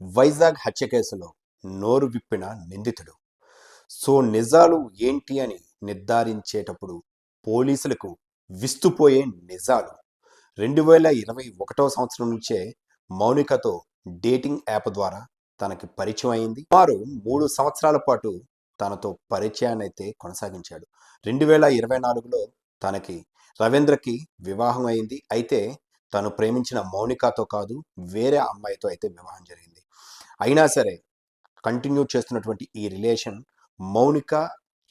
వైజాగ్ హత్య కేసులో నోరు విప్పిన నిందితుడు. సో నిజాలు ఏంటి అని నిర్ధారించేటప్పుడు పోలీసులకు విస్తుపోయే నిజాలు. 2021 సంవత్సరం నుంచే మౌనికతో డేటింగ్ యాప్ ద్వారా తనకి పరిచయం అయింది. వారు 3 సంవత్సరాల పాటు తనతో పరిచయాన్ని అయితే కొనసాగించాడు. 2024లో తనకి రవీంద్రకి వివాహం అయింది. అయితే తను ప్రేమించిన మౌనికతో కాదు, వేరే అమ్మాయితో అయితే వివాహం జరిగింది. అయినా సరే కంటిన్యూ చేస్తున్నటువంటి ఈ రిలేషన్ మౌనిక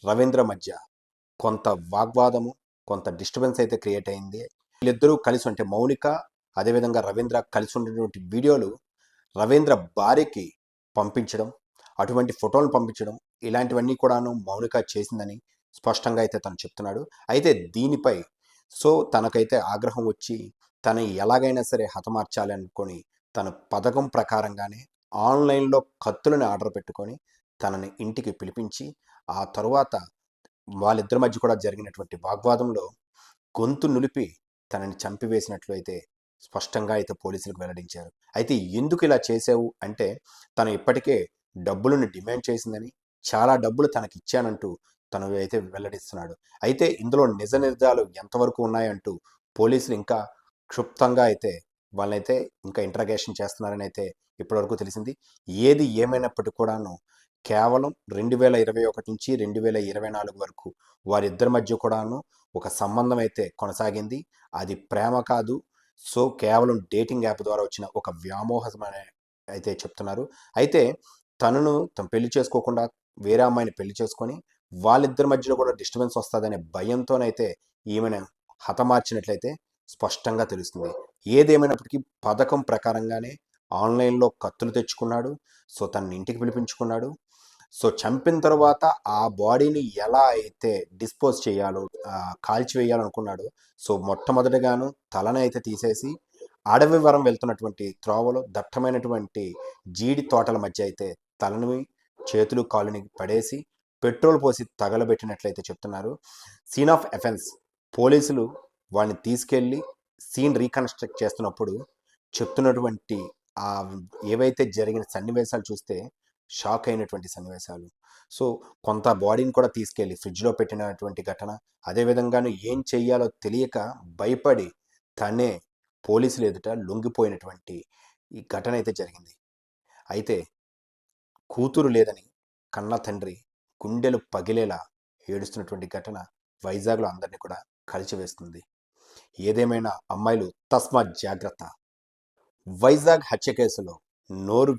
రవీంద్ర మధ్య కొంత వాగ్వాదము, కొంత డిస్టర్బెన్స్ అయితే క్రియేట్ అయింది. వీళ్ళిద్దరూ కలిసి అంటే మౌనిక అదేవిధంగా రవీంద్ర కలిసి ఉన్నటువంటి వీడియోలు రవీంద్ర భార్యకి పంపించడం, అటువంటి ఫోటోలు పంపించడం, ఇలాంటివన్నీ కూడాను మౌనిక చేసిందని స్పష్టంగా అయితే తను చెప్తున్నాడు. అయితే దీనిపై తనకైతే ఆగ్రహం వచ్చి తను ఎలాగైనా సరే హతమార్చాలి అనుకొని తన పథకం ప్రకారంగానే ఆన్లైన్లో కత్తులను ఆర్డర్ పెట్టుకొని తనని ఇంటికి పిలిపించి ఆ తరువాత వాళ్ళిద్దరి మధ్య కూడా జరిగినటువంటి వాగ్వాదంలో గొంతు నులిపి తనని చంపివేసినట్లు అయితే స్పష్టంగా అయితే పోలీసులకు వెల్లడించారు. అయితే ఎందుకు ఇలా చేసావు అంటే తను ఇప్పటికే డబ్బులను డిమాండ్ చేసిందని, చాలా డబ్బులు తనకి ఇచ్చానంటూ తను అయితే వెల్లడిస్తున్నాడు. అయితే ఇందులో నిజ నిజాలు ఎంతవరకు ఉన్నాయంటూ పోలీసులు ఇంకా క్షుప్తంగా అయితే వాళ్ళైతే ఇంకా ఇంట్రాగేషన్ చేస్తున్నారని అయితే ఇప్పటివరకు తెలిసింది. ఏది ఏమైనప్పటికీ కూడాను కేవలం 2021 నుంచి 2024 వరకు వారిద్దరి మధ్య కూడాను ఒక సంబంధం అయితే కొనసాగింది. అది ప్రేమ కాదు. కేవలం డేటింగ్ యాప్ ద్వారా వచ్చిన ఒక వ్యామోహం అనే అయితే చెప్తున్నారు. అయితే తను పెళ్లి చేసుకోకుండా వేరే అమ్మాయిని పెళ్లి చేసుకొని వాళ్ళిద్దరి మధ్యలో కూడా డిస్టర్బెన్స్ వస్తుందనే భయంతోనైతే ఈమెను హతమార్చినట్లయితే స్పష్టంగా తెలుస్తుంది. ఏదేమైనప్పటికీ పథకం ప్రకారంగానే ఆన్లైన్లో కత్తులు తెచ్చుకున్నాడు. తన ఇంటికి పిలిపించుకున్నాడు. చంపిన తర్వాత ఆ బాడీని ఎలా అయితే డిస్పోజ్ చేయాలో, కాల్చివేయాలనుకున్నాడు. మొట్టమొదటిగాను తలని అయితే తీసేసి అడవి వరం వెళ్తున్నటువంటి త్రోవలో దట్టమైనటువంటి జీడి తోటల మధ్య అయితే తలని, చేతులు కాలుని పడేసి పెట్రోల్ పోసి తగలబెట్టినట్లయితే చెప్తున్నారు. సీన్ ఆఫ్ ఎఫెన్స్ పోలీసులు వాడిని తీసుకెళ్ళి సీన్ రీకన్స్ట్రక్ట్ చేస్తున్నప్పుడు చెప్తున్నటువంటి ఆ ఏవైతే జరిగిన సన్నివేశాలు చూస్తే షాక్ అయినటువంటి సన్నివేశాలు. కొంత బాడీని కూడా తీసుకెళ్ళి ఫ్రిడ్జ్లో పెట్టినటువంటి ఘటన, అదేవిధంగాను ఏం చెయ్యాలో తెలియక భయపడి తనే పోలీసులు ఎదుట లొంగిపోయినటువంటి ఈ ఘటన అయితే జరిగింది. అయితే కూతురు లేదని కన్న తండ్రి గుండెలు పగిలేలా ఏడుస్తున్నటువంటి ఘటన వైజాగ్లో అందరినీ కూడా కలిచివేస్తుంది. ఏదేమైనా అమ్మాయిలు తస్మాత్ జాగ్రత్త. వైజాగ్ హత్య కేసులో నోరు